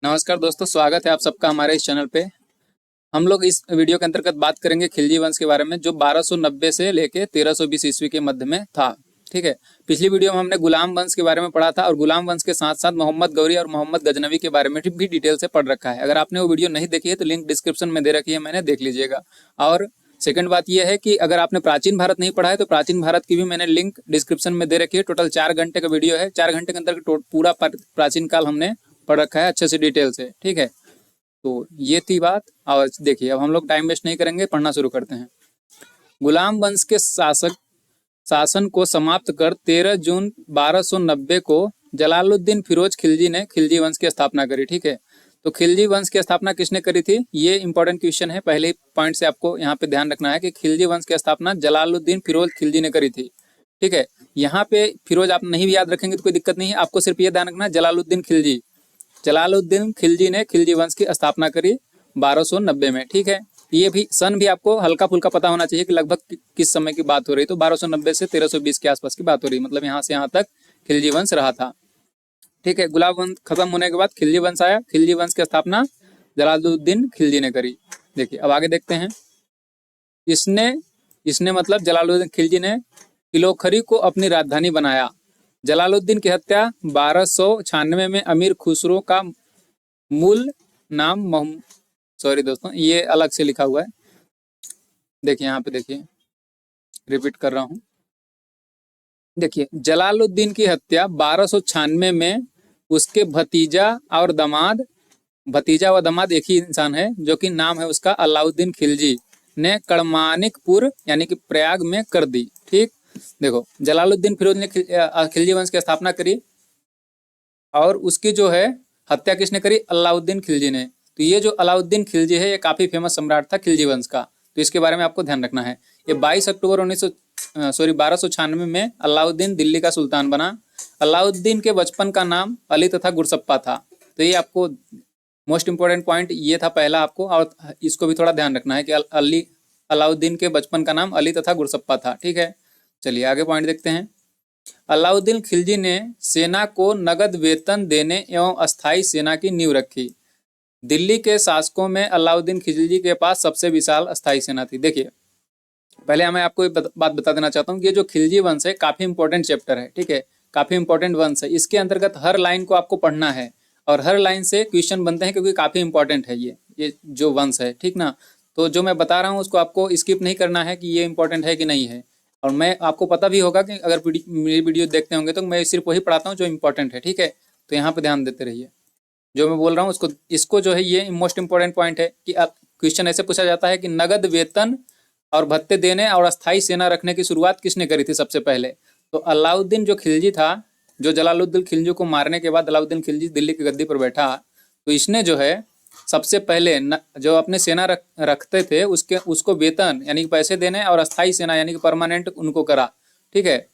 नमस्कार दोस्तों, स्वागत है आप सबका हमारे इस चैनल पे। हम लोग इस वीडियो के अंतर्गत बात करेंगे खिलजी वंश के बारे में, जो 1290 से लेके 1320 ईस्वी के मध्य में था। ठीक है। पिछली वीडियो में हमने गुलाम वंश के बारे में पढ़ा था और गुलाम वंश के साथ साथ मोहम्मद गौरी और मोहम्मद गजनवी के बारे में भी डिटेल से पढ़ रखा है। अगर आपने वो वीडियो नहीं देखी है तो लिंक डिस्क्रिप्शन में दे रखी है, मैंने देख लीजिएगा। और सेकंड बात यह है कि अगर आपने प्राचीन भारत नहीं पढ़ा है तो प्राचीन भारत की भी मैंने लिंक डिस्क्रिप्शन में दे रखी है। टोटल 4 घंटे का वीडियो है। 4 घंटे के अंदर पूरा प्राचीन काल हमने पढ़ रखा है अच्छे से डिटेल से। ठीक है, तो ये थी बात। और देखिए, अब हम लोग टाइम वेस्ट नहीं करेंगे, पढ़ना शुरू करते हैं। गुलाम वंश के शासन को समाप्त कर 13 जून 1290 को जलालुद्दीन फिरोज खिलजी ने खिलजी वंश की स्थापना करी। ठीक है, तो खिलजी वंश की स्थापना किसने करी थी, ये इंपॉर्टेंट क्वेश्चन है। पहले पॉइंट से आपको यहाँ पे ध्यान रखना है कि खिलजी वंश की स्थापना जलालुद्दीन फिरोज खिलजी ने करी थी। ठीक है, यहाँ पे फिरोज आप नहीं भी याद रखेंगे तो कोई दिक्कत नहीं है, आपको सिर्फ ये ध्यान रखना है जलालुद्दीन खिलजी। जलालुद्दीन खिलजी ने खिलजी वंश की स्थापना करी 1290 में। ठीक है, ये भी सन भी आपको हल्का फुल्का पता होना चाहिए कि लगभग किस समय की बात हो रही। तो 1290 से 1320 के आसपास की बात हो रही, मतलब यहाँ से यहाँ तक खिलजी वंश रहा था। ठीक है, गुलाम वंश खत्म होने के बाद खिलजी वंश आया। खिलजी वंश की स्थापना जलालुद्दीन खिलजी ने करी। देखिए, अब आगे देखते हैं। इसने इसने मतलब जलालुद्दीन खिलजी ने किलोखरी को अपनी राजधानी बनाया। जलालुद्दीन की हत्या 1296 में अमीर खुसरो का मूल नाम सॉरी दोस्तों, ये अलग से लिखा हुआ है। देखिए यहाँ पे, देखिए रिपीट कर रहा हूँ। देखिए, जलालुद्दीन की हत्या 1296 में उसके भतीजा व दामाद एक ही इंसान है, जो कि नाम है उसका अलाउद्दीन खिलजी, ने कड़मानिकपुर यानी कि प्रयाग में कर दी। ठीक, देखो जलालुद्दीन फिरोज ने खिलजी वंश की स्थापना करी और उसकी जो है हत्या किसने करी, अलाउद्दीन खिलजी ने। तो ये जो अलाउद्दीन खिलजी है ये काफी फेमस सम्राट था खिलजी वंश का, तो इसके बारे में आपको ध्यान रखना है। ये 22 अक्टूबर 1296 में अलाउद्दीन दिल्ली का सुल्तान बना। अलाउद्दीन के बचपन का नाम अली तथा गुरसप्पा था। तो ये आपको मोस्ट इंपोर्टेंट पॉइंट ये था पहला आपको, और इसको भी थोड़ा ध्यान रखना है कि अलाउद्दीन के बचपन का नाम अली तथा गुरसप्पा था। ठीक है, चलिए आगे पॉइंट देखते हैं। अलाउद्दीन खिलजी ने सेना को नगद वेतन देने एवं अस्थायी सेना की नींव रखी। दिल्ली के शासकों में अलाउद्दीन खिलजी के पास सबसे विशाल अस्थायी सेना थी। देखिए, पहले मैं आपको एक बात बता देना चाहता हूँ कि ये जो खिलजी वंश है काफी इंपॉर्टेंट चैप्टर है। ठीक है, काफी इंपॉर्टेंट वंश है। इसके अंतर्गत हर लाइन को आपको पढ़ना है और हर लाइन से क्वेश्चन बनते हैं, क्योंकि काफी इंपॉर्टेंट है ये जो वंश है। ठीक ना, तो जो मैं बता रहा हूँ उसको आपको स्किप नहीं करना है कि ये इंपॉर्टेंट है कि नहीं है। और मैं आपको पता भी होगा कि अगर मेरी वीडियो देखते होंगे तो मैं सिर्फ वही पढ़ाता हूँ जो इंपॉर्टेंट है। ठीक है, तो यहाँ पे ध्यान देते रहिए। जो मैं बोल रहा हूँ इसको जो है ये मोस्ट इंपॉर्टेंट पॉइंट है कि क्वेश्चन ऐसे पूछा जाता है कि नगद वेतन और भत्ते देने और अस्थायी सेना रखने की शुरुआत किसने करी थी सबसे पहले। तो अलाउद्दीन जो खिलजी था, जो जलालुद्दीन खिलजी को मारने के बाद अलाउद्दीन खिलजी दिल्ली की गद्दी पर बैठा, तो इसने जो है सबसे पहले जो अपने सेना रखते थे उसको वेतन यानी कि पैसे देने और अस्थायी सेना यानी कि परमानेंट उनको करा। ठीक है,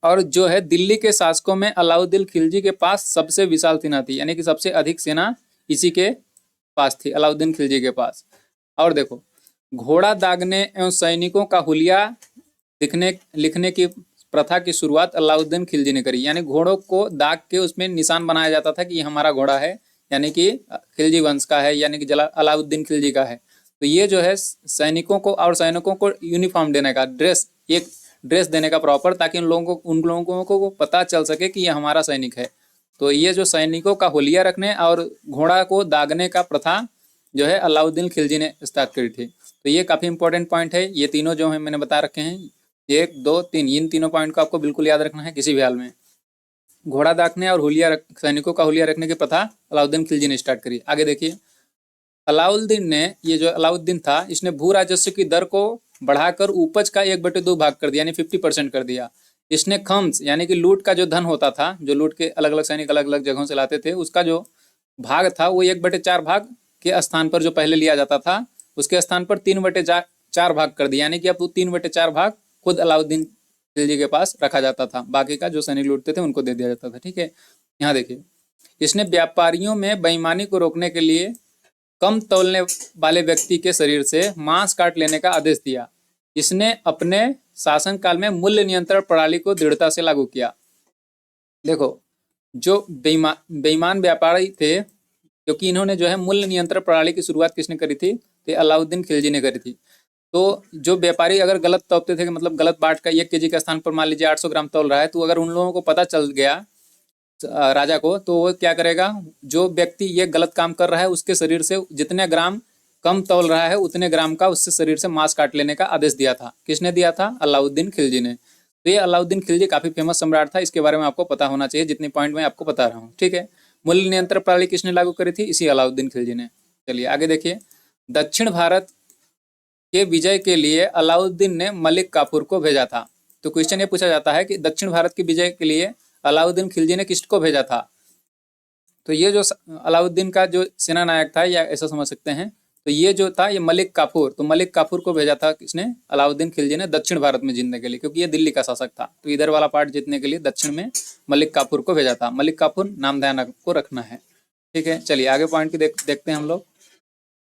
और जो है दिल्ली के शासकों में अलाउद्दीन खिलजी के पास सबसे विशाल सेना थी, यानी कि सबसे अधिक सेना इसी के पास थी, अलाउद्दीन खिलजी के पास। और देखो, घोड़ा दागने एवं सैनिकों का हुलिया लिखने की प्रथा की शुरुआत अलाउद्दीन खिलजी ने करी। यानी घोड़ों को दाग के उसमें निशान बनाया जाता था कि ये हमारा घोड़ा है, यानी कि खिलजी वंश का है, यानी कि अलाउद्दीन खिलजी का है। तो ये जो है सैनिकों को यूनिफॉर्म देने का एक ड्रेस देने का प्रॉपर, ताकि उन लोगों को पता चल सके कि ये हमारा सैनिक है। तो ये जो सैनिकों का हुलिया रखने और घोड़ा को दागने का प्रथा जो है अलाउद्दीन खिलजी ने स्टार्ट करी थी। तो ये काफी इंपॉर्टेंट पॉइंट है। ये तीनों जो है मैंने बता रखे हैं, 1 2 3, इन तीनों पॉइंट को आपको बिल्कुल याद रखना है किसी भी हाल में। घोड़ा दागने और सैनिकों का हुलिया रखने की प्रथा अलाउद्दीन खिलजी ने स्टार्ट करी। आगे देखिए, ये जो अलाउद्दीन था, इसने भू राजस्व की दर को बढ़ाकर उपज का 1/2 भाग कर दिया, यानी 50% कर दिया। इसने खम्स यानी कि लूट का जो धन होता था, जो लूट के अलग अलग सैनिक अलग अलग जगहों से लाते थे, उसका जो भाग था वो 1/4 भाग के स्थान पर जो पहले लिया जाता था उसके स्थान पर 3/4 भाग कर दिया, यानी कि अब 3/4 भाग खुद अलाउद्दीन खिलजी के पास रखा जाता था, बाकी का जो सैनिक लूटते थे उनको दे दिया जाता था। ठीक है, यहाँ देखिए, इसने व्यापारियों में बेईमानी को रोकने के लिए कम तौलने वाले व्यक्ति के शरीर से मांस काट लेने का आदेश दिया। इसने अपने शासनकाल में मूल्य नियंत्रण प्रणाली को दृढ़ता से लागू किया। देखो, जो बेईमान व्यापारी थे क्योंकि इन्होंने जो है मूल्य नियंत्रण प्रणाली की शुरुआत किसने करी थी, तो अलाउद्दीन खिलजी ने करी थी। तो जो व्यापारी अगर गलत तौलते थे, मतलब गलत बाट का 1 kg के स्थान पर मान लीजिए 800 ग्राम तौल रहा है, तो अगर उन लोगों को पता चल गया राजा को, तो वो क्या करेगा, जो व्यक्ति ये गलत काम कर रहा है उसके शरीर से जितने ग्राम कम तौल रहा है उतने ग्राम का उससे शरीर से मांस काट लेने का आदेश दिया था। किसने दिया था, अलाउद्दीन खिलजी ने। तो ये अलाउद्दीन खिलजी काफी फेमस सम्राट था, इसके बारे में आपको पता होना चाहिए, जितनी पॉइंट मैं आपको बता रहा हूँ। ठीक है, मूल्य नियंत्रण प्रणाली किसने लागू करी थी, इसी अलाउद्दीन खिलजी ने। चलिए आगे देखिए, दक्षिण भारत के विजय के लिए अलाउद्दीन ने मलिक काफूर को भेजा था। तो क्वेश्चन ये पूछा जाता है कि दक्षिण भारत की विजय के लिए अलाउद्दीन खिलजी ने किसको भेजा था। तो ये जो अलाउद्दीन का जो सेना नायक था, या ऐसा समझ सकते हैं, तो ये जो था ये मलिक काफूर, तो मलिक काफूर को भेजा था किसने, अलाउद्दीन खिलजी ने दक्षिण भारत में जीतने के लिए, क्योंकि ये दिल्ली का शासक था। तो इधर वाला पार्ट जीतने के लिए दक्षिण में मलिक काफूर को भेजा था। मलिक काफूर नाम ध्यान को रखना है। ठीक है, चलिए आगे पॉइंट की देखते हैं हम लोग।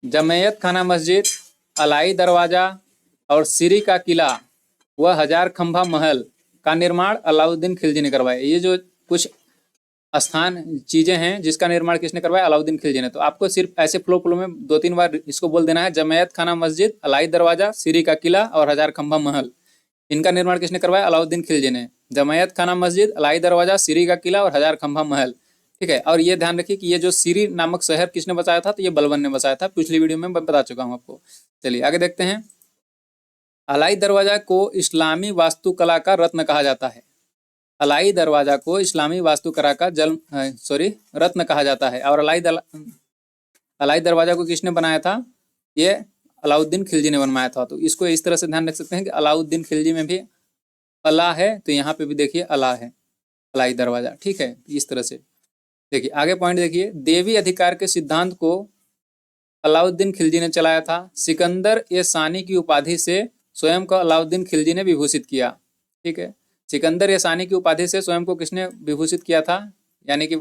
जमैयत खाना मस्जिद, अलाई दरवाजा और सीरी का किला व हजार खंभा महल का निर्माण अलाउद्दीन खिलजी ने करवाया। ये जो कुछ स्थान चीजें हैं जिसका निर्माण किसने करवाया, अलाउद्दीन खिलजी ने। तो आपको सिर्फ ऐसे फ्लो में 2-3 बार इसको बोल देना है, जमैयत खाना मस्जिद, अलाई दरवाजा, सीरी का किला और हजार खंभा महल, इनका निर्माण किसने करवाया, अलाउद्दीन खिलजी ने। जमैयत खाना मस्जिद, अलाई दरवाजा, सीरी का किला और हजार खंभा महल। ठीक है, और ये ध्यान रखिए कि ये जो सीरी नामक शहर किसने बसाया था, तो ये बलबन ने बसाया था। पिछली वीडियो में मैं बता चुका हूँ आपको। चलिए आगे देखते हैं। अलाई दरवाजा को इस्लामी वास्तुकला का रत्न कहा जाता है। अलाई दरवाजा को इस्लामी वास्तुकला का रत्न कहा जाता है। और अलाई दरवाजा को किसने बनाया था, ये अलाउद्दीन खिलजी ने बनवाया था। तो इसको इस तरह से ध्यान रख सकते हैं कि अलाउद्दीन खिलजी में भी अला है, तो यहाँ पे भी देखिए अला है, अलाई दरवाजा। ठीक है, इस तरह से देखिए। आगे पॉइंट देखिए, देवी अधिकार के सिद्धांत को अलाउद्दीन खिलजी ने चलाया था। सिकंदर ए सानी की उपाधि से स्वयं को अलाउद्दीन खिलजी ने विभूषित किया। ठीक है, सिकंदर ए सानी की उपाधि से स्वयं को किसने विभूषित किया था, यानी कि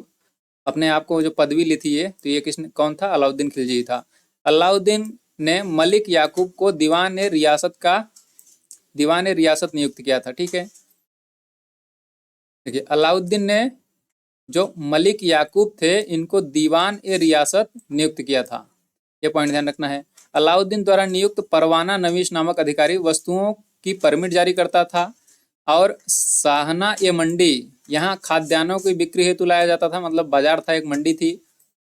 अपने आप को जो पदवी ली थी ये, तो ये किसने, कौन था, अलाउद्दीन खिलजी था। अलाउद्दीन ने मलिक याकूब को दीवान ए रियासत नियुक्त किया था। ठीक है, देखिए अलाउद्दीन ने जो मलिक याकूब थे इनको दीवान ए रियासत नियुक्त किया था। ये पॉइंट ध्यान रखना है। अलाउद्दीन द्वारा नियुक्त परवाना नवीश नामक अधिकारी वस्तुओं की परमिट जारी करता था। और साहना ए मंडी, यहाँ खाद्यान्नों की बिक्री हेतु लाया जाता था। मतलब बाजार था, एक मंडी थी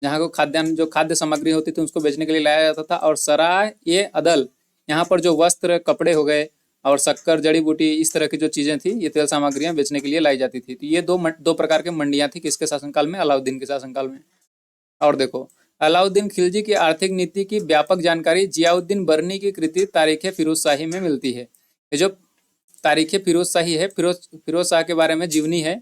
जहाँ को खाद्यान्न, जो खाद्य सामग्री होती थी उसको बेचने के लिए लाया जाता था। और सराय ए अदल, यहाँ पर जो वस्त्र, कपड़े हो गए और शक्कर, जड़ी बूटी, इस तरह की जो चीजें थी, ये तेल सामग्रियां बेचने के लिए लाई जाती थी। तो ये दो प्रकार के मंडियां थी किसके शासनकाल में, अलाउद्दीन के शासनकाल में। और देखो, अलाउद्दीन खिलजी की आर्थिक नीति की व्यापक जानकारी जियाउद्दीन बरनी की कृति तारीख फिरोज शाही में मिलती है। ये जो तारीख फिरोज शाही है, फिरोज शाह के बारे में जीवनी है।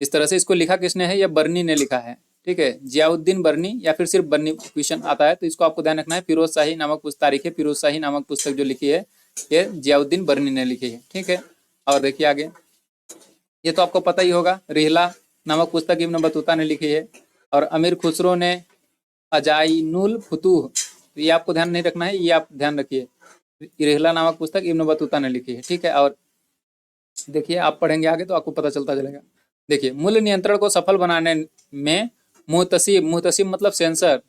इस तरह से इसको लिखा किसने है, यह बरनी ने लिखा है। ठीक है, जियाउद्दीन बरनी या फिर सिर्फ बरनी क्वेश्चन आता है, तो इसको आपको ध्यान रखना है। फिरोज शाही नामक तारीख फिरोज शाही नामक पुस्तक जो लिखी है, ये जियाउद्दीन बरनी ने लिखी है। ठीक है, और देखिए आगे, ये तो आपको पता ही होगा, रिहला नामक पुस्तक इब्न बतूता ने लिखी है। और अमीर खुसरो ने अजाइनुल फुतूह, तो ये आपको ध्यान नहीं रखना है, ये आप ध्यान रखिए। रिहला नामक पुस्तक इब्न बतूता ने लिखी है। ठीक है, और देखिए आप पढ़ेंगे आगे तो आपको पता चलता चलेगा। देखिए, मूल्य नियंत्रण को सफल बनाने में मुहतसिब मतलब सेंसर,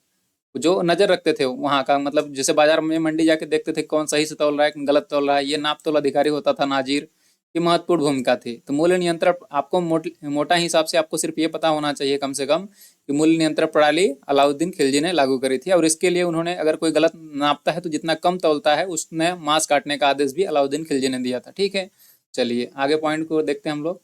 जो नजर रखते थे वहाँ का, मतलब जैसे बाजार में मंडी जाके देखते थे कौन सही से तौल रहा है, गलत तौल रहा है, ये नाप तौल अधिकारी होता था नाजिर, की महत्वपूर्ण भूमिका थी। तो मूल्य नियंत्रण आपको मोटा हिसाब से आपको सिर्फ ये पता होना चाहिए कम से कम कि मूल्य नियंत्रण प्रणाली अलाउद्दीन खिलजी ने लागू करी थी। और इसके लिए उन्होंने, अगर कोई गलत नापता है तो जितना कम तौलता है उसने मांस काटने का आदेश भी अलाउद्दीन खिलजी ने दिया था। ठीक है, चलिए आगे पॉइंट को देखते हैं हम लोग।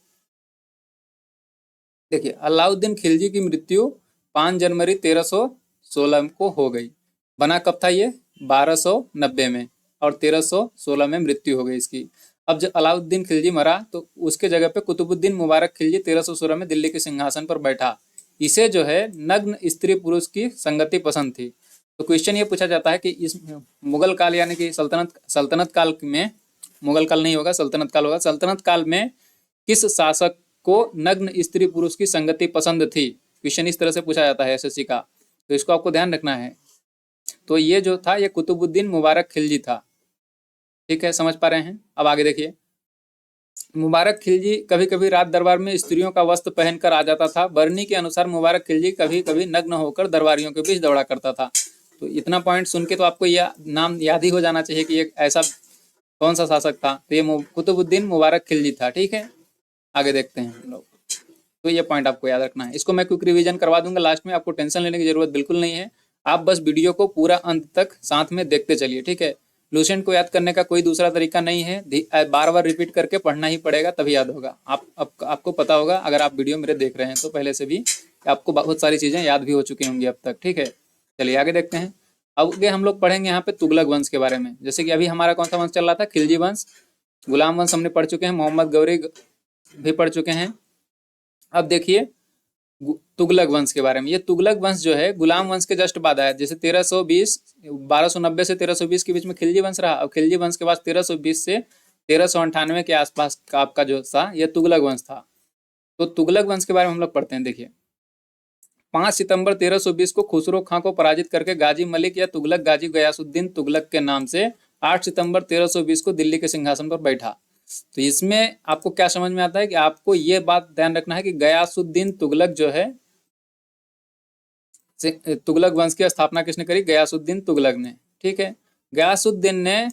देखिए, अलाउद्दीन खिलजी की मृत्यु 5 जनवरी 1316 को हो गई। बना कब था ये, 1290 में, और 1316 में मृत्यु हो गई इसकी। अब जब अलाउद्दीन खिलजी मरा तो उसके जगह पे कुतुबुद्दीन मुबारक खिलजी 1316 में दिल्ली के सिंहासन पर बैठा। इसे जो है नग्न स्त्री पुरुष की संगति पसंद थी। तो क्वेश्चन ये पूछा जाता है कि इस मुगल काल यानी कि सल्तनत काल में, मुगल काल नहीं होगा, सल्तनत काल होगा, सल्तनत काल में किस शासक को नग्न स्त्री पुरुष की संगति पसंद थी। क्वेश्चन इस तरह से पूछा जाता है एसएससी का, तो इसको आपको ध्यान रखना है। तो ये जो था ये कुतुबुद्दीन मुबारक खिलजी था। ठीक है, समझ पा रहे हैं। अब आगे देखिए, मुबारक खिलजी कभी कभी राज दरबार में स्त्रियों का वस्त्र पहनकर आ जाता था। बरनी के अनुसार मुबारक खिलजी कभी कभी नग्न होकर दरबारियों के बीच दौड़ा करता था। तो इतना पॉइंट सुन के तो आपको यह नाम याद ही हो जाना चाहिए कि एक ऐसा कौन सा शासक था। तो ये कुतुबुद्दीन मुबारक खिलजी था। ठीक है, आगे देखते हैं हम लोग। तो ये पॉइंट आपको याद रखना है। इसको मैं क्विक रिवीजन करवा दूंगा लास्ट में, आपको टेंशन लेने की जरूरत बिल्कुल नहीं है। आप बस वीडियो को पूरा अंत तक साथ में देखते चलिए। ठीक है, लुसेंट को याद करने का कोई दूसरा तरीका नहीं है, बार बार रिपीट करके पढ़ना ही पड़ेगा, तभी याद होगा। आपको पता होगा अगर आप वीडियो मेरे देख रहे हैं तो पहले से भी आपको बहुत सारी चीज़ें याद भी हो चुकी होंगी अब तक। ठीक है, चलिए आगे देखते हैं। अब आगे हम लोग पढ़ेंगे यहाँ पे तुगलक वंश के बारे में। जैसे कि अभी हमारा कौन सा वंश चल रहा था, खिलजी वंश। गुलाम वंश हमने पढ़ चुके हैं, मोहम्मद गौरी भी पढ़ चुके हैं। अब देखिए तुगलक वंश के बारे में। ये तुगलक वंश जो है गुलाम वंश के जस्ट बाद आया। जैसे 1290 से 1320 के बीच में खिलजी वंश रहा, और खिलजी वंश के बाद 1320 से 1398 के आसपास का आपका जो था ये तुगलक वंश था। तो तुगलक वंश के बारे में हम लोग पढ़ते हैं। देखिए 5 सितंबर 1320 को खुसरो खां को पराजित करके गाजी मलिक या तुगलक गाजी गयासुद्दीन तुगलक के नाम से 8 सितंबर 1320 को दिल्ली के सिंहासन पर बैठा। तो इसमें आपको क्या समझ में आता है कि आपको ये बात ध्यान रखना है कि गयासुद्दीन तुगलक जो है, तुगलक वंश की स्थापना किसने करी, गयासुद्दीन तुगलक ने। ठीक है, गयासुद्दीन ने,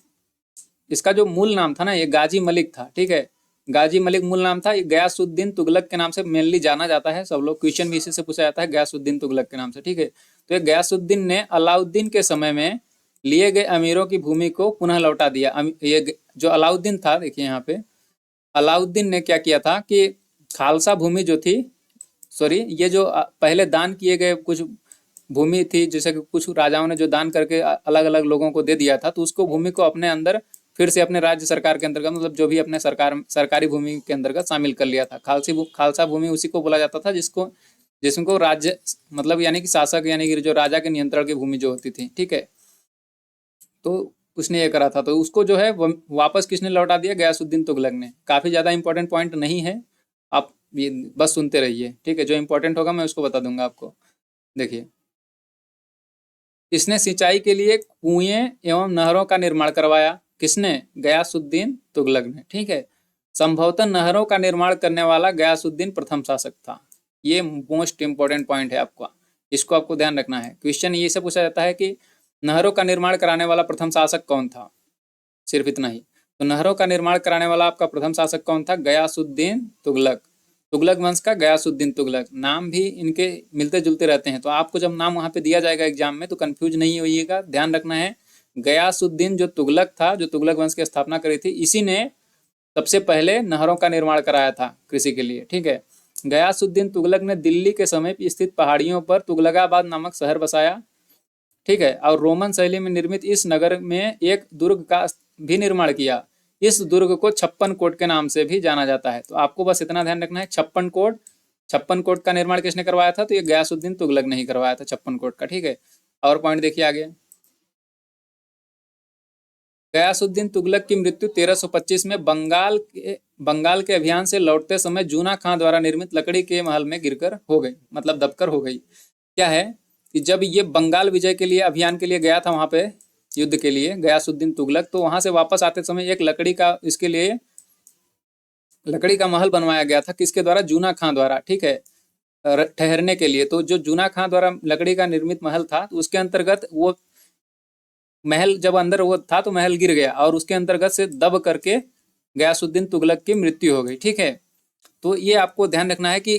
इसका जो मूल नाम था ना ये गाजी मलिक था। ठीक है, गाजी मलिक मूल नाम था। ये गयासुद्दीन तुगलक के नाम से मेनली जाना जाता है, सब लोग क्वेश्चन भी इसी से पूछा जाता है, गयासुद्दीन तुगलक के नाम से। ठीक है, तो ये गयासुद्दीन ने अलाउद्दीन के समय में लिए गए अमीरों की भूमि को पुनः लौटा दिया। ये जो अलाउद्दीन था, देखिए यहाँ पे अलाउद्दीन ने क्या किया था कि खालसा भूमि जो थी, सॉरी ये जो पहले दान किए गए कुछ भूमि थी, जैसे कि कुछ राजाओं ने जो दान करके अलग अलग लोगों को दे दिया था, तो उसको भूमि को अपने अंदर फिर से अपने राज्य सरकार के अंतर्गत, मतलब जो भी अपने सरकारी भूमि के अंतर्गत शामिल कर लिया था। खालसा भूमि उसी को बोला जाता था जिसको राज्य मतलब यानी कि शासक यानी कि जो राजा के नियंत्रण की भूमि जो होती थी। ठीक है, तो उसने ये करा था, तो उसको जो है वापस किसने लौटा दिया, गयासुद्दीन तुगलक ने। काफी ज्यादा इंपॉर्टेंट पॉइंट नहीं है, आप ये बस सुनते रहिए। ठीक है, जो इंपॉर्टेंट होगा मैं उसको बता दूंगा आपको। देखिए इसने सिंचाई के लिए कुएं एवं नहरों का निर्माण करवाया। किसने, गयासुद्दीन तुगलक ने। ठीक है, संभवतः नहरों का निर्माण करने वाला गयासुद्दीन प्रथम शासक था। ये मोस्ट इंपॉर्टेंट पॉइंट है आपका, इसको आपको ध्यान रखना है। क्वेश्चन ये से पूछा जाता है कि नहरों का निर्माण कराने वाला प्रथम शासक कौन था, सिर्फ इतना ही। तो नहरों का निर्माण कराने वाला आपका प्रथम शासक कौन था, गयासुद्दीन तुगलक। तुगलक वंश का गयासुद्दीन तुगलक, नाम भी इनके मिलते जुलते रहते हैं। तो आपको जब नाम वहां पे दिया जाएगा एग्जाम में तो कंफ्यूज नहीं होइएगा, ध्यान रखना है। गयासुद्दीन जो तुगलक था, जो तुगलक वंश की स्थापना करी थी, इसी ने सबसे पहले नहरों का निर्माण कराया था कृषि के लिए। ठीक है, गयासुद्दीन तुगलक ने दिल्ली के समीप स्थित पहाड़ियों पर तुगलकाबाद नामक शहर बसाया। ठीक है, और रोमन शैली में निर्मित इस नगर में एक दुर्ग का भी निर्माण किया। इस दुर्ग को 56 कोट के नाम से भी जाना जाता है। तो आपको बस इतना ध्यान रखना है, 56 कोट, 56 कोट का निर्माण किसने करवाया था, तो ये गयासुद्दीन तुगलक ने ही करवाया था 56 कोट का। ठीक है, और पॉइंट देखिए आगे। गयासुद्दीन तुगलक की मृत्यु 1325 में बंगाल के अभियान से लौटते समय जूना खां द्वारा निर्मित लकड़ी के महल में गिरकर हो गई, मतलब दबकर हो गई। क्या है कि जब ये बंगाल विजय के लिए अभियान के लिए गया था वहां पे युद्ध के लिए गयासुद्दीन तुगलक, तो वहां से वापस आते समय एक लकड़ी का इसके लिए लकड़ी का महल बनवाया गया था, किसके द्वारा, जूना खां द्वारा। ठीक है, ठहरने के लिए। तो जो जूना खां द्वारा लकड़ी का निर्मित महल था, तो उसके अंतर्गत वो महल जब अंदर वो था तो महल गिर गया और उसके अंतर्गत से दब करके गयासुद्दीन तुगलक की मृत्यु हो गई। ठीक है, तो ये आपको ध्यान रखना है कि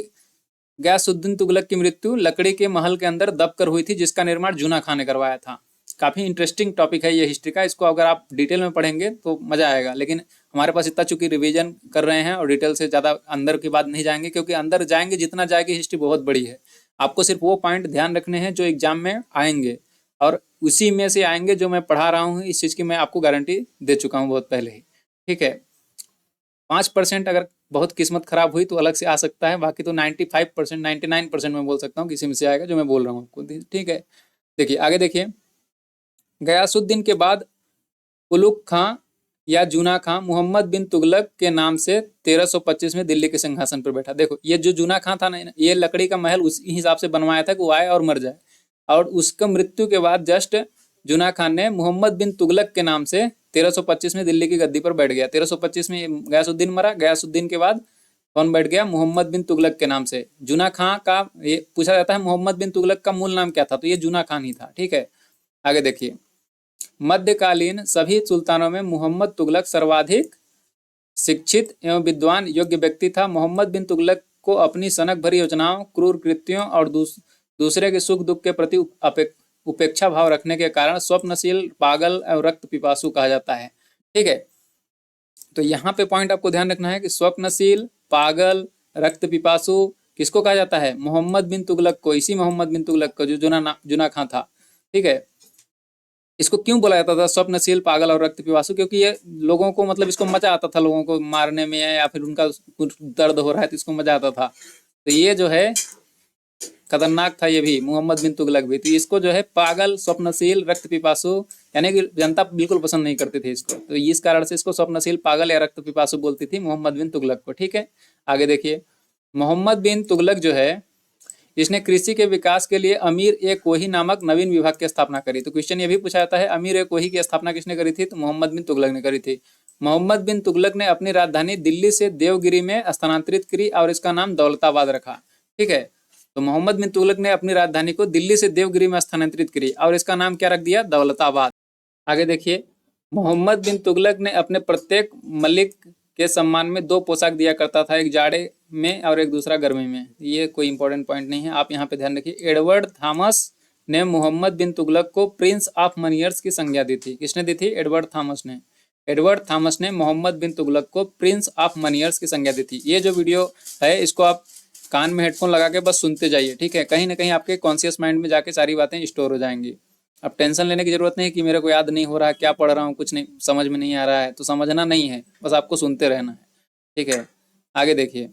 गयासुद्दीन तुगलक की मृत्यु लकड़ी के महल के अंदर दबकर हुई थी, जिसका निर्माण जूना खां ने करवाया था। काफी इंटरेस्टिंग टॉपिक है ये हिस्ट्री का, इसको अगर आप डिटेल में पढ़ेंगे तो मजा आएगा। लेकिन हमारे पास इतना चूंकि रिवीजन कर रहे हैं और डिटेल से ज्यादा अंदर की बात नहीं जाएंगे, क्योंकि अंदर जाएंगे जितना जाएगी हिस्ट्री बहुत बड़ी है। आपको सिर्फ वो पॉइंट ध्यान रखने हैं जो एग्जाम में आएंगे, और उसी में से आएंगे जो मैं पढ़ा रहा हूँ। इस चीज की मैं आपको गारंटी दे चुका हूँ बहुत पहले ही। ठीक है, 5% अगर बहुत किस्मत खराब हुई तो अलग से आ सकता है, बाकी तो 95%, 99% मैं बोल सकता हूँ किसी में से आएगा जो मैं बोल रहा हूँ आपको। ठीक है, देखिए आगे देखिए। गयासुद्दीन के बाद उलुग खां या जूना खां मोहम्मद बिन तुगलक के नाम से 1325 में दिल्ली के सिंहासन पर बैठा। देखो ये जो जूना खां था ना, ये लकड़ी का महल उसी हिसाब से बनवाया था कि वो आए और मर जाए। और उसका मृत्यु के बाद जस्ट जुना खान ने मोहम्मद बिन तुगलक के नाम से 1325 में दिल्ली की गद्दी पर बैठ गया। 1325 में गयासुद्दीन मरा, गयासुद्दीन के बाद कौन बैठ गया? मोहम्मद बिन तुगलक के नाम से। जुना खान का ये पूछा जाता है मोहम्मद बिन तुगलक का मूल नाम क्या था, तो ये जुना खान ही था। ठीक है, आगे देखिए, मध्यकालीन सभी सुल्तानों में मोहम्मद तुगलक सर्वाधिक शिक्षित एवं विद्वान योग्य व्यक्ति था। मोहम्मद बिन तुगलक को अपनी सनक भरी योजनाओं, क्रूर कृत्यों और दूसरे के सुख दुख के प्रति उपेक्षा भाव रखने के कारण स्वप्नशील, पागल और रक्त पिपासु कहा जाता है। ठीक है, तो यहाँ पे पॉइंट आपको ध्यान रखना है कि स्वप्नशील, पागल, रक्त पिपासु किसको कहा जाता है? मोहम्मद बिन तुगलक को, इसी मोहम्मद बिन तुगलक को जो जुना खां था। ठीक है, इसको क्यों बोला जाता था स्वप्नशील, पागल और रक्त पिपासु? क्योंकि ये लोगों को मतलब इसको मजा आता था, लोगों को मारने में या फिर उनका कुछ दर्द हो रहा है तो इसको मजा आता था। तो ये जो है खतरनाक था, ये भी मोहम्मद बिन तुगलक भी। तो इसको जो है पागल, स्वप्नशील, रक्त पिपासु, यानी कि जनता बिल्कुल पसंद नहीं करती थी इसको, तो इस कारण से इसको स्वप्नशील, पागल या रक्त पिपासु बोलती थी मोहम्मद बिन तुगलक को। ठीक है, आगे देखिए, मोहम्मद बिन तुगलक जो है इसने कृषि के विकास के लिए अमीर ए कोही नामक नवीन विभाग की स्थापना करी। तो क्वेश्चन ये भी पूछा जाता है अमीर ए कोही की स्थापना किसने करी थी? तो मोहम्मद बिन तुगलक ने करी थी। मोहम्मद बिन तुगलक ने अपनी राजधानी दिल्ली से देवगिरी में स्थानांतरित करी और इसका नाम दौलताबाद रखा। ठीक है, तो मोहम्मद बिन तुगलक ने अपनी राजधानी को दिल्ली से देवगिरी में स्थानांतरित करी और इसका नाम क्या रख दिया? दौलताबाद। आगे देखिए, मोहम्मद बिन तुगलक ने अपने प्रत्येक मलिक के सम्मान में 2 पोशाक दिया करता था, एक जाड़े में और एक दूसरा गर्मी में। ये कोई इंपॉर्टेंट पॉइंट नहीं है, आप यहाँ पे ध्यान रखिए। एडवर्ड थॉमस ने मोहम्मद बिन तुगलक को प्रिंस ऑफ मनियर्स की संज्ञा दी थी। किसने दी थी? एडवर्ड थॉमस ने। एडवर्ड थॉमस ने मोहम्मद बिन तुगलक को प्रिंस ऑफ मनियर्स की संज्ञा दी थी। ये जो वीडियो है इसको आप कान में हेडफोन लगा के बस सुनते जाइए। ठीक है, कहीं ना कहीं आपके कॉन्शियस माइंड में जाके सारी बातें स्टोर हो जाएंगी। अब टेंशन लेने की जरूरत नहीं कि मेरे को याद नहीं हो रहा है, क्या पढ़ रहा हूँ, कुछ नहीं समझ में नहीं आ रहा है, तो समझना नहीं है, बस आपको सुनते रहना है। ठीक है, आगे देखिए,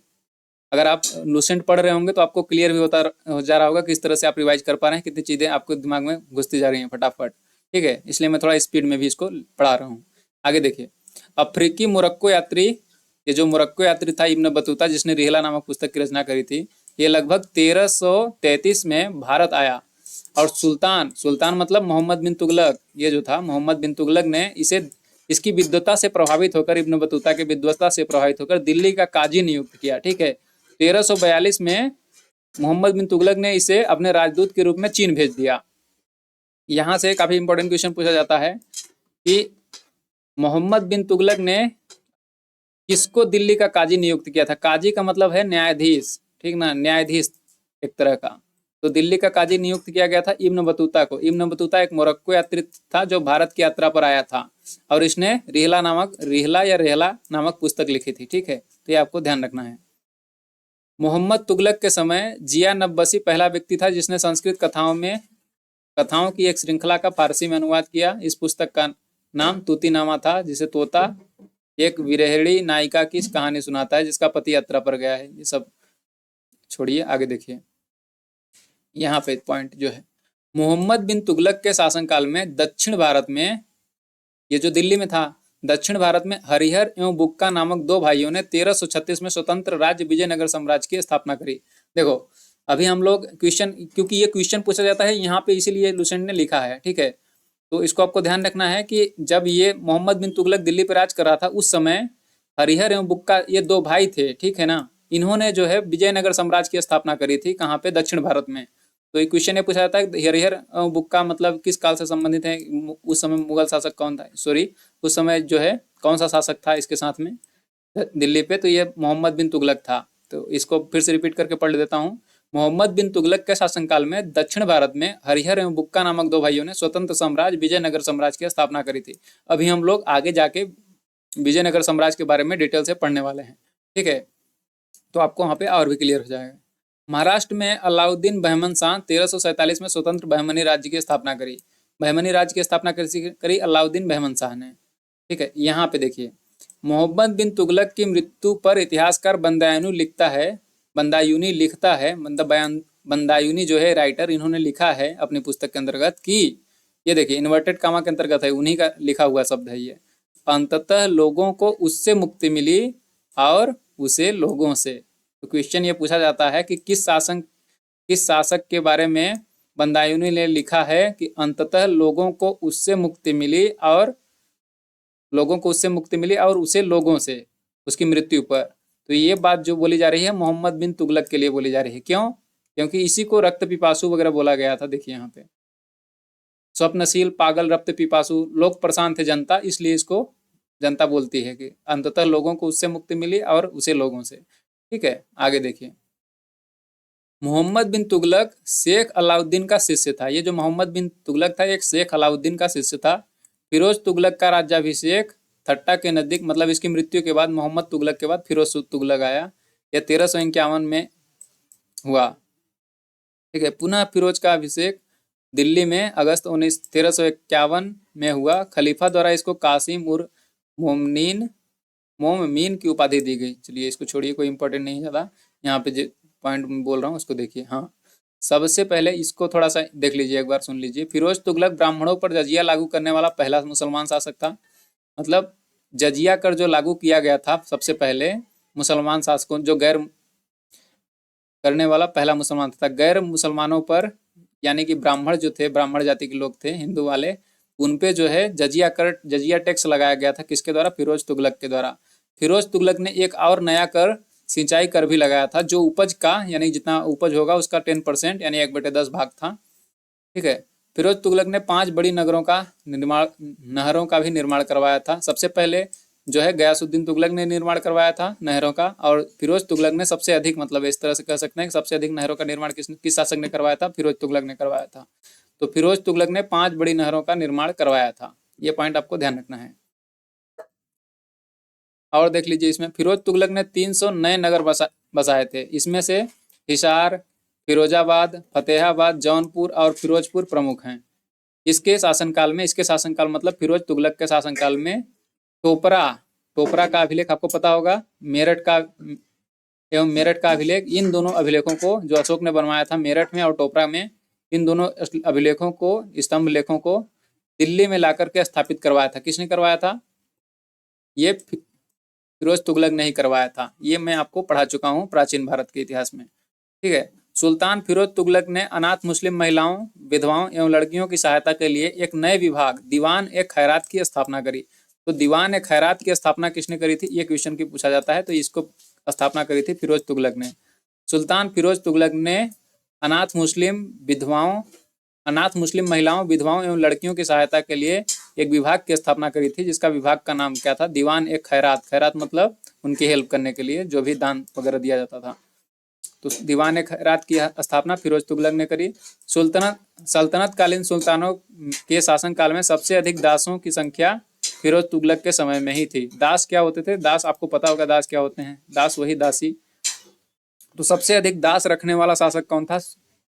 अगर आप लूसेंट पढ़ रहे होंगे तो आपको क्लियर भी हो जा रहा होगा किस तरह से आप रिवाइज कर पा रहे हैं, कितनी चीज़ें आपको दिमाग में घुसती जा रही हैं फटाफट। ठीक है, इसलिए मैं थोड़ा स्पीड में भी इसको पढ़ा रहा हूँ। आगे देखिए, अफ्रीकी मोरक्को यात्री, ये जो मोरक्को यात्री था इब्न बतूता, जिसने रिहला नामक पुस्तक की रचना करी थी, ये लगभग 1333 में भारत आया और सुल्तान मतलब मोहम्मद बिन तुगलक, ये जो था मोहम्मद बिन तुगलक ने इसकी विद्वता से प्रभावित होकर, इब्न बतूता के विद्वता से प्रभावित होकर दिल्ली का काजी नियुक्त किया। ठीक है, 1342 में मोहम्मद बिन तुगलक ने इसे अपने राजदूत के रूप में चीन भेज दिया। यहाँ से काफी इंपॉर्टेंट क्वेश्चन पूछा जाता है कि मोहम्मद बिन तुगलक ने किसको दिल्ली का काजी नियुक्त किया था? काजी का मतलब है न्यायाधीश, ठीक ना, न्यायाधीश एक तरह का। तो दिल्ली का काजी नियुक्त किया गया था इब्न बतूता को। इब्न बतूता एक मोरक्को यात्री था जो भारत की यात्रा पर आया था और इसने रिहला या रेहला नामक पुस्तक लिखी थी। ठीक है, तो ये आपको ध्यान रखना है। मोहम्मद तुगलक के समय जिया नब्बसी पहला व्यक्ति था जिसने संस्कृत कथाओं की एक श्रृंखला का फारसी में अनुवाद किया। इस पुस्तक का नाम तूतीनामा था, जिसे तोता एक विरहिणी नायिका की कहानी सुनाता है जिसका पति यात्रा पर गया है। ये सब छोड़िए, आगे देखिए, यहाँ पे पॉइंट जो है, मोहम्मद बिन तुगलक के शासनकाल में दक्षिण भारत में, ये जो दिल्ली में था, दक्षिण भारत में हरिहर एवं बुक्का नामक 2 भाइयों ने 1336 में स्वतंत्र राज्य विजयनगर साम्राज्य की स्थापना करी। देखो, अभी हम लोग क्वेश्चन, क्योंकि ये क्वेश्चन पूछा जाता है यहाँ पे, इसीलिए लुसेंट ने लिखा है। ठीक है, तो इसको आपको ध्यान रखना है कि जब ये मोहम्मद बिन तुगलक दिल्ली पर राज कर रहा था उस समय हरिहर एवं बुक्का ये 2 भाई थे। ठीक है ना, इन्होंने जो है विजयनगर साम्राज्य की स्थापना करी थी। कहाँ पे? दक्षिण भारत में। तो ये क्वेश्चन ये पूछा जाता है हरिहर एवं बुक्का मतलब किस काल से संबंधित है? उस समय मुगल शासक कौन था? सॉरी, उस समय जो है कौन सा शासक था इसके साथ में दिल्ली पे? तो ये मोहम्मद बिन तुगलक था। तो इसको फिर से रिपीट करके पढ़ देता हूँ। मोहम्मद बिन तुगलक के शासनकाल में दक्षिण भारत में हरिहर एवं बुक्का नामक 2 भाइयों ने स्वतंत्र साम्राज्य विजयनगर साम्राज्य की स्थापना करी थी। अभी हम लोग आगे जाके विजयनगर साम्राज्य के बारे में डिटेल से पढ़ने वाले हैं। ठीक है, तो आपको वहाँ पे और भी क्लियर हो जाएगा। महाराष्ट्र में अलाउद्दीन बहमन शाह 1347 में स्वतंत्र बहमनी राज्य की स्थापना करी। बहमनी राज्य की स्थापना करी अलाउद्दीन बहमन शाह ने। ठीक है, यहाँ पे देखिए, मोहम्मद बिन तुगलक की मृत्यु पर इतिहासकार बंदायूनी लिखता है, बंदायूनी जो है राइटर, इन्होंने लिखा है अपनी पुस्तक के अंतर्गत कि, ये देखिए इन्वर्टेड कामा के अंतर्गत है, उन्हीं का लिखा हुआ शब्द है ये, अंततः लोगों को उससे मुक्ति मिली और उसे लोगों से। तो क्वेश्चन ये पूछा जाता है कि किस शासक के बारे में बदायूनी ने लिखा है कि अंततः लोगों को उससे मुक्ति मिली और उसे लोगों से उसकी मृत्यु पर। तो ये बात जो बोली जा रही है मोहम्मद बिन तुगलक के लिए बोली जा रही है। क्यों? क्योंकि इसी को रक्त पिपासु वगैरह बोला गया था। देखिए यहाँ पे स्वप्नशील, पागल, रक्त पिपासु, लोग परेशान थे जनता, इसलिए इसको जनता बोलती है कि अंततः लोगों को उससे मुक्ति मिली और उसे लोगों से। ठीक है, आगे देखिए। मोहम्मद बिन तुगलक शेख अलाउद्दीन का शिष्य था। ये जो मोहम्मद बिन तुगलक था एक शेख अलाउद्दीन का शिष्य था। फिरोज तुगलक का राज्याभिषेक थट्टा के नजदीक, मतलब इसकी मृत्यु के बाद मोहम्मद तुगलक के बाद फिरोज तुगलक आया। यह 1351 में हुआ। ठीक है, पुनः फिरोज का अभिषेक दिल्ली में अगस्त 1351 में हुआ। खलीफा द्वारा इसको कासिम उर मोममीन की उपाधि दी गई। चलिए इसको छोड़िए, कोई इंपॉर्टेंट नहीं ज़्यादा। यहाँ पे जो पॉइंट बोल रहा हूँ उसको देखिए। हाँ, सबसे पहले इसको थोड़ा सा देख लीजिए, एक बार सुन लीजिए। फिरोज तुगलक ब्राह्मणों पर जजिया लागू करने वाला पहला मुसलमान शासक था। मतलब जजिया कर जो लागू किया गया था सबसे पहले मुसलमान शासकों, जो गैर करने वाला पहला मुसलमान था। गैर मुसलमानों पर यानी कि ब्राह्मण जो थे, ब्राह्मण जाति के लोग थे हिंदू वाले, उन पे जो है जजिया टैक्स लगाया गया था। किसके द्वारा? फिरोज तुगलक के द्वारा। फिरोज तुगलक ने एक और नया कर, सिंचाई कर भी लगाया था, जो उपज का यानी जितना उपज होगा उसका 10% यानी 1/10 भाग था। ठीक है, फिरोज तुगलक ने 5 बड़ी नहरों का भी निर्माण करवाया था। सबसे पहले जो है गयासुद्दीन तुगलक ने निर्माण करवाया था नहरों का, और फिरोज तुगलक ने सबसे अधिक, मतलब इस तरह से कह सकते हैं कि सबसे अधिक नहरों का निर्माण किस शासक ने करवाया था? फिरोज तुगलक ने करवाया था। तो फिरोज तुगलक ने 5 बड़ी नहरों का निर्माण करवाया था। ये पॉइंट आपको ध्यान रखना है। और देख लीजिए, इसमें फिरोज तुगलक ने 300 नए नगर बसाए थे। इसमें से हिसार, फिरोजाबाद, फतेहाबाद, जौनपुर और फिरोजपुर प्रमुख हैं। इसके शासनकाल मतलब फिरोज तुगलक के शासनकाल में टोपरा का अभिलेख आपको पता होगा, मेरठ का अभिलेख, इन दोनों अभिलेखों को जो अशोक ने बनवाया था मेरठ में और टोपरा में, इन दोनों अभिलेखों को, स्तंभ लेखों को दिल्ली में लाकर के स्थापित करवाया था। किसने करवाया था? ये फिरोज तुगलक ने ही करवाया था। ये मैं आपको पढ़ा चुका हूँ प्राचीन भारत के इतिहास में। ठीक है, सुल्तान फिरोज तुगलक ने अनाथ मुस्लिम महिलाओं, विधवाओं एवं लड़कियों की सहायता के लिए एक नए विभाग दीवान ए खैरात की स्थापना करी। तो दीवान ए खैरात की स्थापना किसने करी थी? ये क्वेश्चन की पूछा जाता है। तो इसको स्थापना करी थी फिरोज तुगलक ने। सुल्तान फिरोज तुगलक ने अनाथ मुस्लिम महिलाओं, विधवाओं एवं लड़कियों की सहायता के लिए एक विभाग की स्थापना करी थी, जिसका विभाग का नाम क्या था? दीवान ए खैरात। खैरात मतलब उनकी हेल्प करने के लिए जो भी दान वगैरह दिया जाता था। तो दीवान ए खैरात की स्थापना फिरोज तुगलक ने करी। सल्तनत कालीन सुल्तानों के शासनकाल में सबसे अधिक दासों की संख्या फिरोज तुगलक के समय में ही थी। दास क्या होते थे? दास आपको पता होगा दास क्या होते हैं। दास वही दासी। तो सबसे अधिक दास रखने वाला शासक कौन था?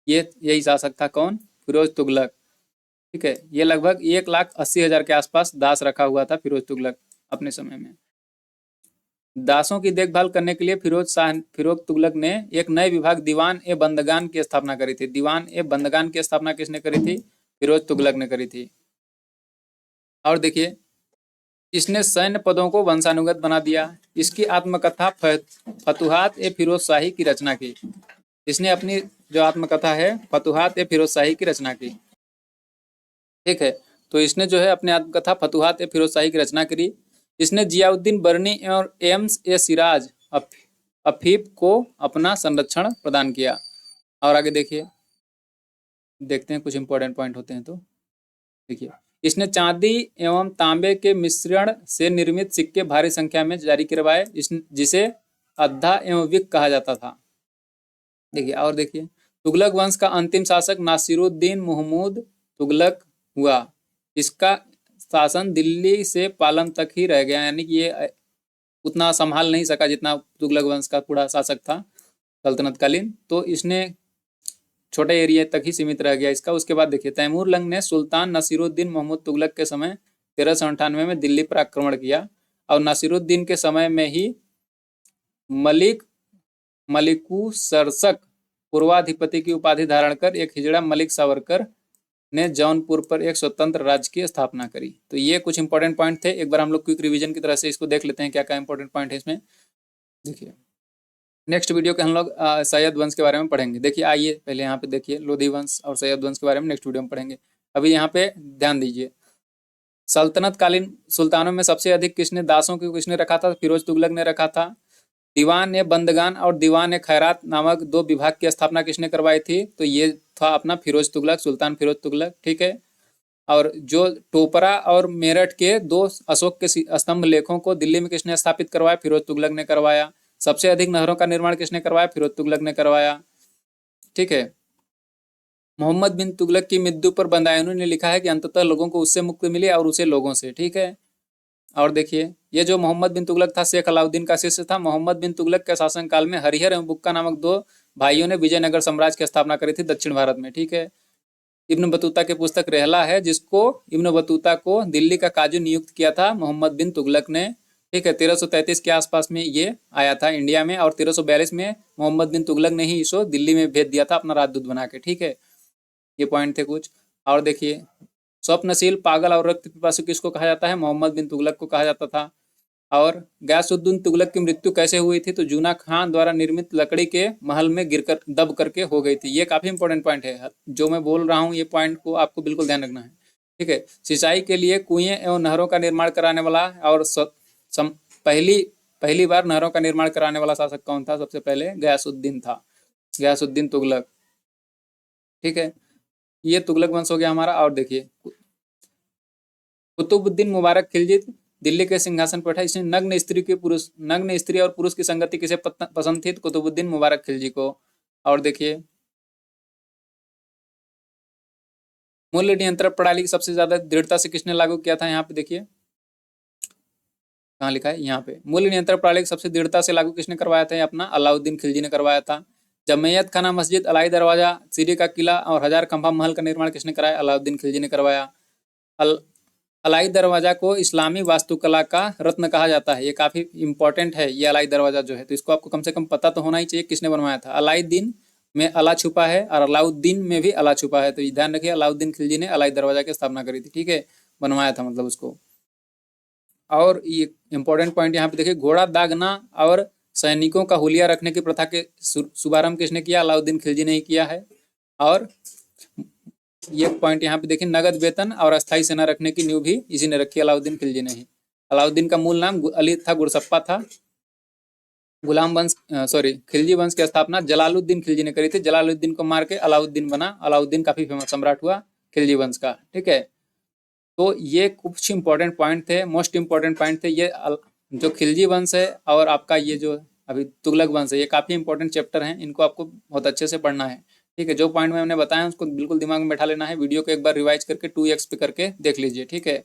यही शासक था। कौन? फिरोज तुगलक। ठीक है, ये लगभग 1,80,000 के आसपास दास रखा हुआ था फिरोज तुगलक अपने समय में। दासों की देखभाल करने के लिए फिरोज तुगलक ने एक नए विभाग दीवान ए बंदगान की स्थापना करी थी। दीवान ए बंदगान की स्थापना किसने करी थी? फिरोज तुगलक ने करी थी। और देखिए, इसने सैन्य पदों को वंशानुगत बना दिया। इसकी आत्मकथा फतुहात ए फिरोज शाही की रचना की। इसने अपनी जो आत्मकथा है फतुहात ए फिरोज शाही की रचना की। ठीक है, तो इसने जो है अपने आत्मकथा फतुहात ए फिरोज शाही की रचना करी। इसने जियाउद्दीन बर्नी और एम्स ए सिराज अफीफ को अपना संरक्षण प्रदान किया। और आगे देखिए, देखते हैं कुछ इंपॉर्टेंट पॉइंट होते हैं तो देखिए, इसने चांदी एवं तांबे के मिश्रण से निर्मित सिक्के भारी संख्या में जारी करवाए, जिसे अद्धा एवं विक कहा जाता था। देखिए, और देखिए, तुगलक वंश का अंतिम शासक नासिरुद्दीन महमूद तुगलक हुआ। इसका शासन दिल्ली से पालम तक ही रह गया, यानी कि ये उतना संभाल नहीं सका जितना तुगलक वंश का पूरा शासक था सल्तनत कालीन। तो इसने छोटे एरिया तक ही सीमित रह गया इसका। उसके बाद देखिए, तैमूर लंग ने सुल्तान नासिरुद्दीन महमूद तुगलक के समय 1398 में दिल्ली पर आक्रमण किया, और नासिरुद्दीन के समय में ही मलिकुसरसक पूर्वाधिपति की उपाधि धारण कर एक हिजड़ा मलिक सावरकर ने जौनपुर पर एक स्वतंत्र राज्य की स्थापना करी। तो ये कुछ इंपॉर्टेंट पॉइंट थे। एक बार हम लोग क्विक रिवीजन की तरह से इसको देख लेते हैं क्या क्या इंपॉर्टेंट पॉइंट है इसमें। देखिए, नेक्स्ट वीडियो के हम लोग सैयद वंश के बारे में पढ़ेंगे। देखिए आइए पहले यहाँ पे देखिए लोधी वंश और सैयद वंश के बारे में नेक्स्ट वीडियो में पढ़ेंगे। अभी यहाँ पे ध्यान दीजिए, सल्तनत कालीन सुल्तानों में सबसे अधिक किसने दासों को किसने रखा था? फिरोज तुगलक ने रखा था। दीवान ए बंदगान और दीवान ए खैरात नामक दो विभाग की स्थापना किसने करवाई थी? तो ये था अपना फिरोज तुगलक, सुल्तान फिरोज तुगलक, ठीक है। और जो टोपरा और मेरठ के दो अशोक के स्तंभ लेखों को दिल्ली में किसने स्थापित करवाया? फिरोज तुगलक ने करवाया। सबसे अधिक नहरों का निर्माण किसने करवाया? फिरोज तुगलक ने करवाया, ठीक है। मोहम्मद बिन तुगलक की मृत्यु पर बदायूं ने लिखा है कि अंततः लोगों को उससे मुक्ति मिली और उसे लोगों से, ठीक है। और देखिए ये जो मोहम्मद बिन तुगलक था शेख अलाउद्दीन का शिष्य था। मोहम्मद बिन तुगलक के शासनकाल में हरिहर एवं बुक्का नामक दो भाइयों ने विजयनगर साम्राज्य की स्थापना करी थी दक्षिण भारत में, ठीक है। इब्न बतूता की पुस्तक रहला है जिसको इब्न बतूता को दिल्ली का काजू नियुक्त किया था मोहम्मद बिन तुगलक ने, ठीक है। 1333 के आसपास में ये आया था इंडिया में और 1342 में मोहम्मद बिन तुगलक ने ही इसको दिल्ली में भेज दिया था अपना राजदूत बना के, ठीक है। ये पॉइंट थे कुछ। और देखिए स्वप्नशील, पागल और रक्त पिपासु किसको कहा जाता है? मोहम्मद बिन तुगलक को कहा जाता था। और गयासुद्दीन तुगलक की मृत्यु कैसे हुई थी? तो जूना खान द्वारा निर्मित लकड़ी के महल में गिरकर दब करके हो गई थी। ये काफी इंपॉर्टेंट पॉइंट है, जो मैं बोल रहा हूँ ये पॉइंट को आपको बिल्कुल ध्यान रखना है, ठीक है। सिंचाई के लिए कुएं एवं नहरों का निर्माण कराने वाला और पहली पहली बार नहरों का निर्माण कराने वाला शासक कौन था? सबसे पहले गयासुद्दीन था, गयासुद्दीन तुगलक, ठीक है। ये तुगलक वंश हो गया हमारा। और देखिए कुतुबुद्दीन मुबारक खिलजी दिल्ली के सिंहासन पर बैठा। इसने नग्न स्त्री और पुरुष की संगति किसे पसंद थी? तो कुतुबुद्दीन मुबारक खिलजी को। और देखिए मूल्य नियंत्रण प्रणाली सबसे ज्यादा दृढ़ता से किसने लागू किया था? यहाँ पे देखिए कहाँ लिखा है, यहाँ पे मूल्य नियंत्रण प्रणाली सबसे दृढ़ता से लागू किसने करवाया था? अपना अलाउद्दीन खिलजी ने करवाया था। जमैयत खाना मस्जिद, अलाई दरवाजा, सीरी का किला और हजार खंभा महल का निर्माण किसने कराया? अलाउद्दीन खिलजी ने करवाया। अलाई दरवाजा को इस्लामी वास्तुकला का रत्न कहा जाता है। ये काफी इंपॉर्टेंट है ये अलाई दरवाजा जो है, तो इसको आपको कम से कम पता तो होना ही चाहिए किसने बनवाया था। अलाउद्दीन में अला छुपा है और अलाउद्दीन में भी अला छुपा है, तो ध्यान रखिए अलाउद्दीन खिलजी ने अलाई दरवाजा की स्थापना करी थी, ठीक है, बनवाया था मतलब उसको। और ये इंपॉर्टेंट पॉइंट यहाँ पे देखिए घोड़ा दागना और सैनिकों का हुलिया रखने की प्रथा के शुभारंभ किसने किया? अलाउद्दीन खिलजी ने ही किया है। और ये पॉइंट यहाँ पे देखिए नगद वेतन और अस्थायी सेना रखने की नींव भी इसी ने रखी, अलाउद्दीन खिलजी ने ही। अलाउद्दीन का मूल नाम अली था, गुरसप्पा था। गुलाम वंश खिलजी वंश की स्थापना जलालुद्दीन खिलजी ने करी थी। जलालुद्दीन को मार के अलाउद्दीन बना। अलाउद्दीन काफी फेमस सम्राट हुआ खिलजी वंश का, ठीक है। तो ये कुछ इंपॉर्टेंट पॉइंट थे, मोस्ट इंपॉर्टेंट पॉइंट थे ये जो खिलजी वंश है और आपका ये जो अभी तुगलक वंश है, ये काफी इंपॉर्टेंट चैप्टर हैं, इनको आपको बहुत अच्छे से पढ़ना है, ठीक है। जो पॉइंट मैंने बताया उसको बिल्कुल दिमाग में बैठा लेना है। वीडियो को एक बार रिवाइज करके 2x पे करके देख लीजिए, ठीक है।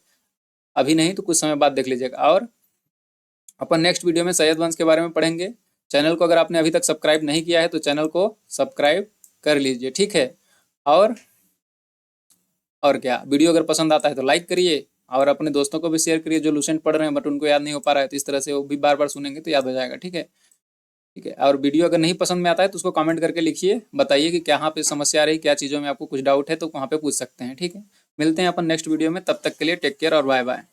अभी नहीं तो कुछ समय बाद देख लीजिएगा। और अपन नेक्स्ट वीडियो में सैयद वंश के बारे में पढ़ेंगे। चैनल को अगर आपने अभी तक सब्सक्राइब नहीं किया है तो चैनल को सब्सक्राइब कर लीजिए, ठीक है। और क्या, वीडियो अगर पसंद आता है तो लाइक करिए और अपने दोस्तों को भी शेयर करिए जो लुसेंट पढ़ रहे हैं बट उनको याद नहीं हो पा रहा है, तो इस तरह से वो भी बार बार सुनेंगे तो याद हो जाएगा, ठीक है, ठीक है। और वीडियो अगर नहीं पसंद में आता है तो उसको कमेंट करके लिखिए, बताइए कि कहाँ पे समस्या आ रही, क्या चीज़ों में आपको कुछ डाउट है तो वहाँ पे पूछ सकते हैं, ठीक है। मिलते हैं अपन नेक्स्ट वीडियो में, तब तक के लिए टेक केयर और बाय बाय।